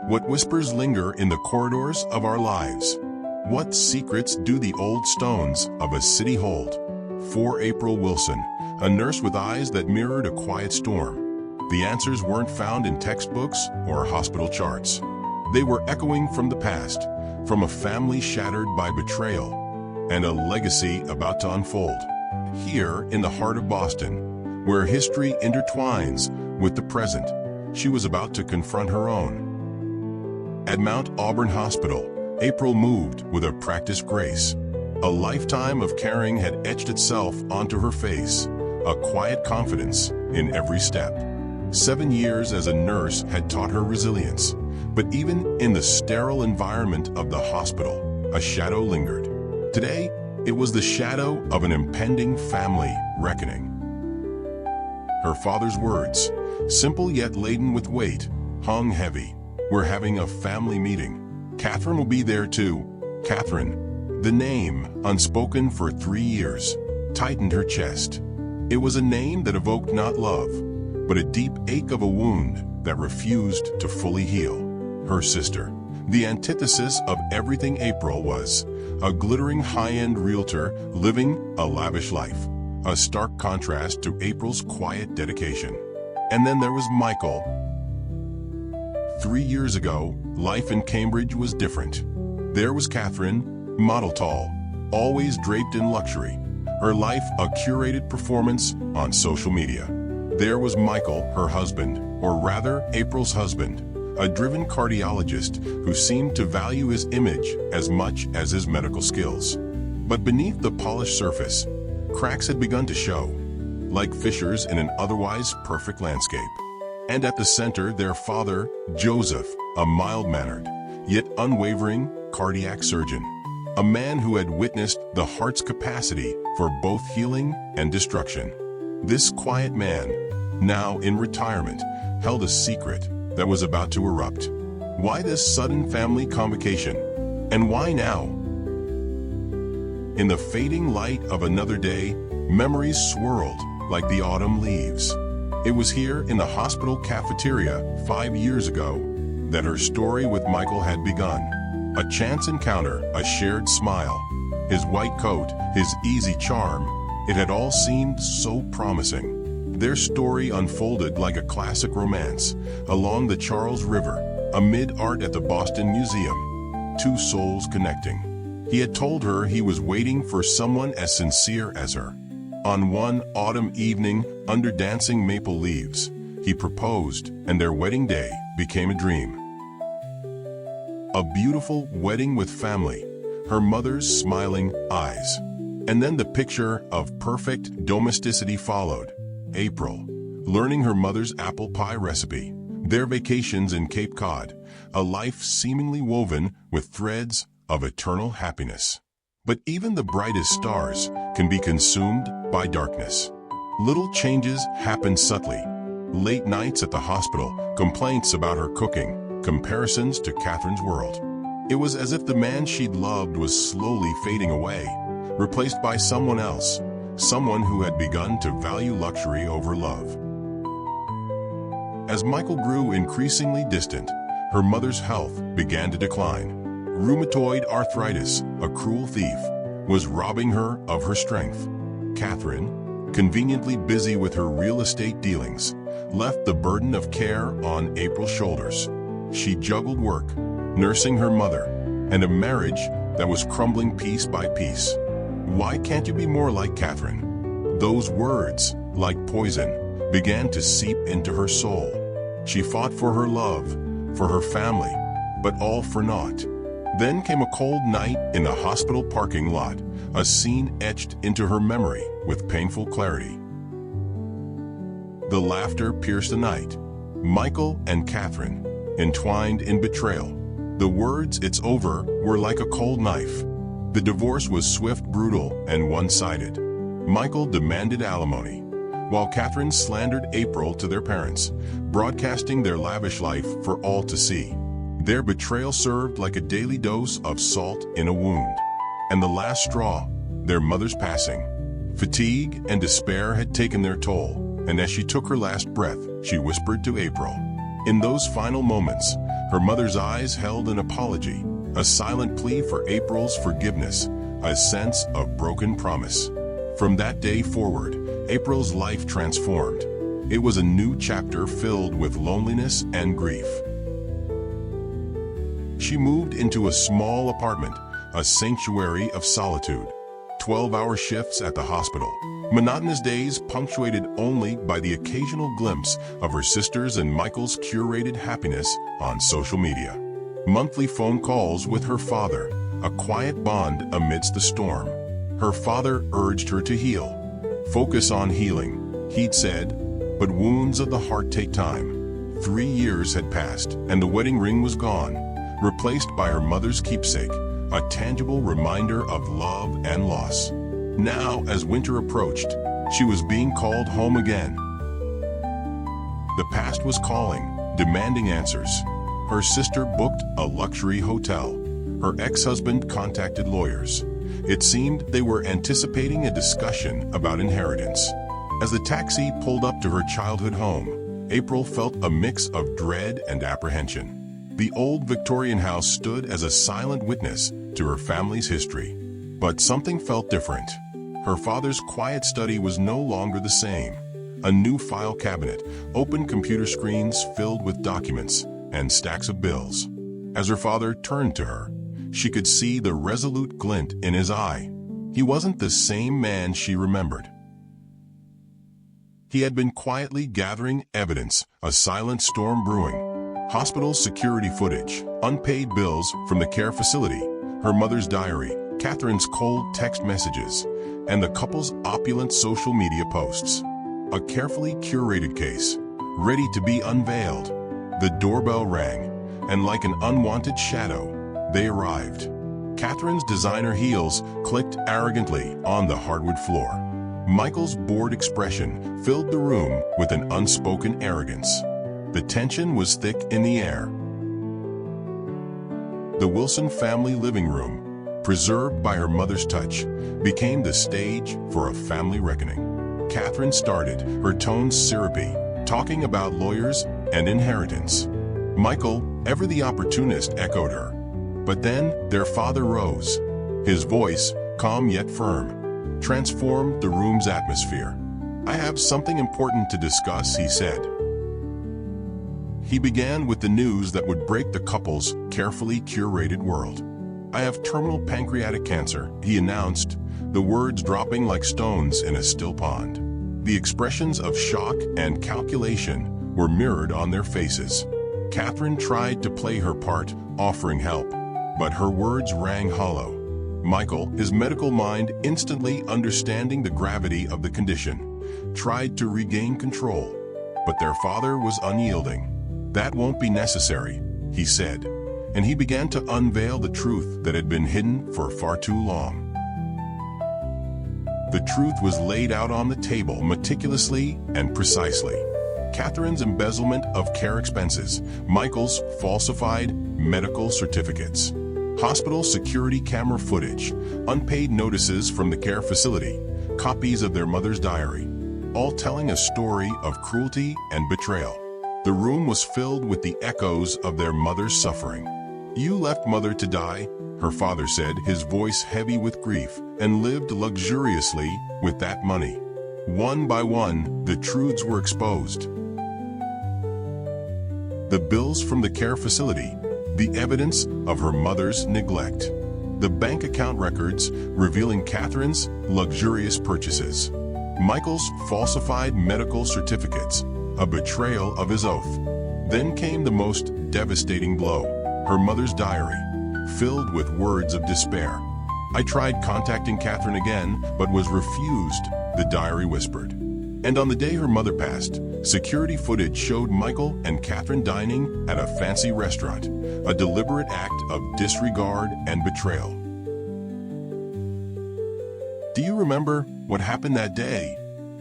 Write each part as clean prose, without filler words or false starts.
What whispers linger in the corridors of our lives? What secrets do the old stones of a city hold? For April Wilson, a nurse with eyes that mirrored a quiet storm, the answers weren't found in textbooks or hospital charts. They were echoing from the past, from a family shattered by betrayal, and a legacy about to unfold. Here in the heart of Boston, where history intertwines with the present, she was about to confront her own. At Mount Auburn Hospital, April moved with a practiced grace. A lifetime of caring had etched itself onto her face, a quiet confidence in every step. 7 years as a nurse had taught her resilience, but even in the sterile environment of the hospital, a shadow lingered. Today, it was the shadow of an impending family reckoning. Her father's words, simple yet laden with weight, hung heavy. "We're having a family meeting. Catherine will be there too." Catherine, the name, unspoken for 3 years, tightened her chest. It was a name that evoked not love, but a deep ache of a wound that refused to fully heal. Her sister, the antithesis of everything April was, a glittering high-end realtor living a lavish life, a stark contrast to April's quiet dedication. And then there was Michael. 3 years ago, life in Cambridge was different. There was Catherine, model tall, always draped in luxury, her life a curated performance on social media. There was Michael, her husband, or rather April's husband, a driven cardiologist who seemed to value his image as much as his medical skills. But beneath the polished surface, cracks had begun to show, like fissures in an otherwise perfect landscape. And at the center, their father, Joseph, a mild-mannered, yet unwavering cardiac surgeon. A man who had witnessed the heart's capacity for both healing and destruction. This quiet man, now in retirement, held a secret that was about to erupt. Why this sudden family convocation? And why now? In the fading light of another day, memories swirled like the autumn leaves. It was here in the hospital cafeteria 5 years ago that her story with Michael had begun. A chance encounter, a shared smile, his white coat, his easy charm, it had all seemed so promising. Their story unfolded like a classic romance along the Charles River, amid art at the Boston Museum. Two souls connecting. He had told her he was waiting for someone as sincere as her. On one autumn evening, under dancing maple leaves, he proposed, and their wedding day became a dream. A beautiful wedding with family, her mother's smiling eyes. And then the picture of perfect domesticity followed. April, learning her mother's apple pie recipe, their vacations in Cape Cod, a life seemingly woven with threads of eternal happiness. But even the brightest stars can be consumed by darkness. Little changes happen subtly. Late nights at the hospital, complaints about her cooking, comparisons to Catherine's world. It was as if the man she'd loved was slowly fading away, replaced by someone else, someone who had begun to value luxury over love. As Michael grew increasingly distant, her mother's health began to decline. Rheumatoid arthritis, a cruel thief, was robbing her of her strength. Catherine, conveniently busy with her real estate dealings, left the burden of care on April's shoulders. She juggled work, nursing her mother, and a marriage that was crumbling piece by piece. "Why can't you be more like Catherine?" Those words, like poison, began to seep into her soul. She fought for her love, for her family, but all for naught. Then came a cold night in the hospital parking lot, a scene etched into her memory with painful clarity. The laughter pierced the night. Michael and Catherine, entwined in betrayal. The words, "It's over," were like a cold knife. The divorce was swift, brutal, and one-sided. Michael demanded alimony, while Catherine slandered April to their parents, broadcasting their lavish life for all to see. Their betrayal served like a daily dose of salt in a wound. And the last straw, their mother's passing. Fatigue and despair had taken their toll, and as she took her last breath, she whispered to April. In those final moments, Her mother's eyes held an apology, a silent plea for April's forgiveness, a sense of broken promise. From that day forward, April's life transformed. It was a new chapter filled with loneliness and grief. She moved into a small apartment, a sanctuary of solitude. 12-hour shifts at the hospital, monotonous days punctuated only by the occasional glimpse of her sisters and Michael's curated happiness on social media. Monthly phone calls with her father, a quiet bond amidst the storm. Her father urged her to heal. Focus on healing, he'd said, but wounds of the heart take time. 3 years had passed, and the wedding ring was gone, replaced by her mother's keepsake, a tangible reminder of love and loss. Now, as winter approached, she was being called home again. The past was calling, demanding answers. Her sister booked a luxury hotel. Her ex-husband contacted lawyers. It seemed they were anticipating a discussion about inheritance. As the taxi pulled up to her childhood home, April felt a mix of dread and apprehension. The old Victorian house stood as a silent witness to her family's history. But something felt different. Her father's quiet study was no longer the same. A new file cabinet, open computer screens filled with documents, and stacks of bills. As her father turned to her, she could see the resolute glint in his eye. He wasn't the same man she remembered. He had been quietly gathering evidence, a silent storm brewing. Hospital security footage, unpaid bills from the care facility, her mother's diary, Catherine's cold text messages, and the couple's opulent social media posts. A carefully curated case, ready to be unveiled. The doorbell rang, and like an unwanted shadow, they arrived. Catherine's designer heels clicked arrogantly on the hardwood floor. Michael's bored expression filled the room with an unspoken arrogance. The tension was thick in the air. The Wilson family living room, preserved by her mother's touch, became the stage for a family reckoning. Catherine started, her tones syrupy, talking about lawyers and inheritance. Michael, ever the opportunist, echoed her. But then their father rose. His voice, calm yet firm, transformed the room's atmosphere. "I have something important to discuss," he said. He began with the news that would break the couple's carefully curated world. "I have terminal pancreatic cancer," he announced, the words dropping like stones in a still pond. The expressions of shock and calculation were mirrored on their faces. Catherine tried to play her part, offering help, but her words rang hollow. Michael, his medical mind instantly understanding the gravity of the condition, tried to regain control, but their father was unyielding. "That won't be necessary," he said, and he began to unveil the truth that had been hidden for far too long. The truth was laid out on the table meticulously and precisely. Catherine's embezzlement of care expenses, Michael's falsified medical certificates, hospital security camera footage, unpaid notices from the care facility, copies of their mother's diary, all telling a story of cruelty and betrayal. The room was filled with the echoes of their mother's suffering. "You left mother to die," her father said, his voice heavy with grief, "and lived luxuriously with that money." One by one, the truths were exposed. The bills from the care facility, the evidence of her mother's neglect, the bank account records revealing Catherine's luxurious purchases, Michael's falsified medical certificates, a betrayal of his oath. Then came the most devastating blow, her mother's diary, filled with words of despair. "I tried contacting Catherine again, but was refused," the diary whispered. And on the day her mother passed, security footage showed Michael and Catherine dining at a fancy restaurant, a deliberate act of disregard and betrayal. "Do you remember what happened that day?"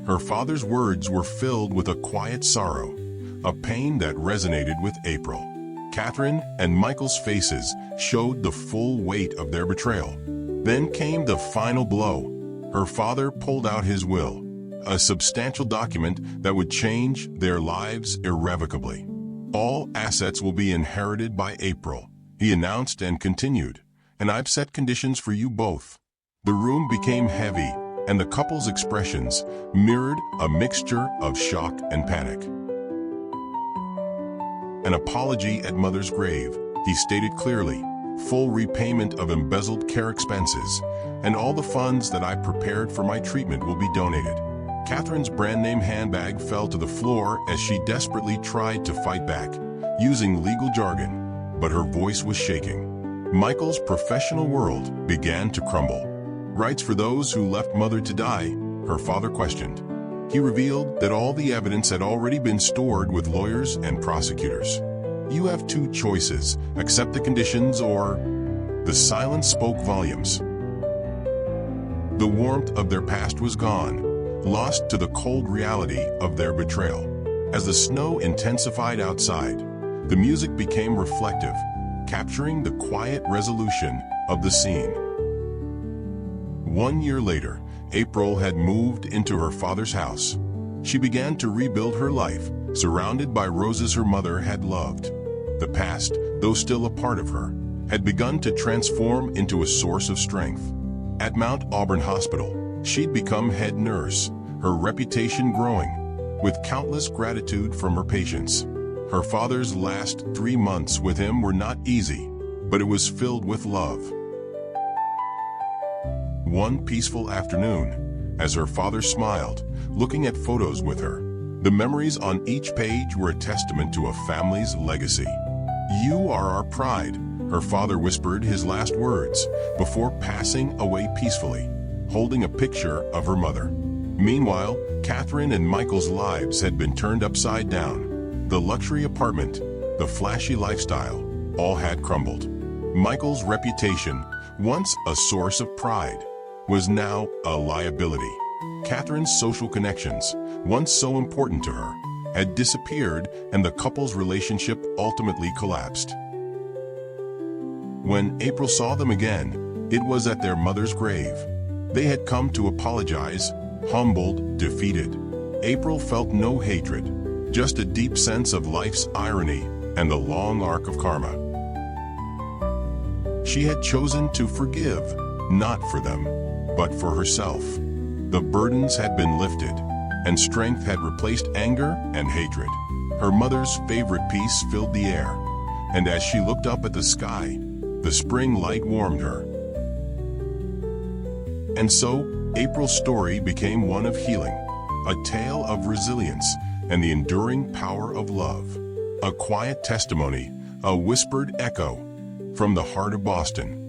Her father's words were filled with a quiet sorrow, a pain that resonated with April. Catherine and Michael's faces showed the full weight of their betrayal. Then came the final blow. Her father pulled out his will, a substantial document that would change their lives irrevocably. All assets will be inherited by April, he announced and continued, and I've set conditions for you both. The room became heavy, and the couple's expressions mirrored a mixture of shock and panic. An apology at mother's grave, he stated clearly, full repayment of embezzled care expenses, and all the funds that I prepared for my treatment will be donated. Catherine's brand-name handbag fell to the floor as she desperately tried to fight back, using legal jargon, but her voice was shaking. Michael's professional world began to crumble. Rights for those who left mother to die, her father questioned. He revealed that all the evidence had already been stored with lawyers and prosecutors. You have two choices, accept the conditions or... The silence spoke volumes. The warmth of their past was gone, lost to the cold reality of their betrayal. As the snow intensified outside, the music became reflective, capturing the quiet resolution of the scene. 1 year later, April had moved into her father's house. She began to rebuild her life, surrounded by roses her mother had loved. The past, though still a part of her, had begun to transform into a source of strength. At Mount Auburn Hospital, she'd become head nurse, her reputation growing, with countless gratitude from her patients. Her father's last 3 months with him were not easy, but it was filled with love. One peaceful afternoon, as her father smiled, looking at photos with her, the memories on each page were a testament to a family's legacy. You are our pride, her father whispered his last words before passing away peacefully, holding a picture of her mother. Meanwhile, Catherine and Michael's lives had been turned upside down. The luxury apartment, the flashy lifestyle, all had crumbled. Michael's reputation, once a source of pride, was now a liability. Catherine's social connections, once so important to her, had disappeared, and the couple's relationship ultimately collapsed. When April saw them again, it was at their mother's grave. They had come to apologize, humbled, defeated. April felt no hatred, just a deep sense of life's irony and the long arc of karma. She had chosen to forgive, not for them, but for herself. The burdens had been lifted, and strength had replaced anger and hatred. Her mother's favorite piece filled the air, and as she looked up at the sky, the spring light warmed her. And so, April's story became one of healing, a tale of resilience and the enduring power of love. A quiet testimony, a whispered echo from the heart of Boston.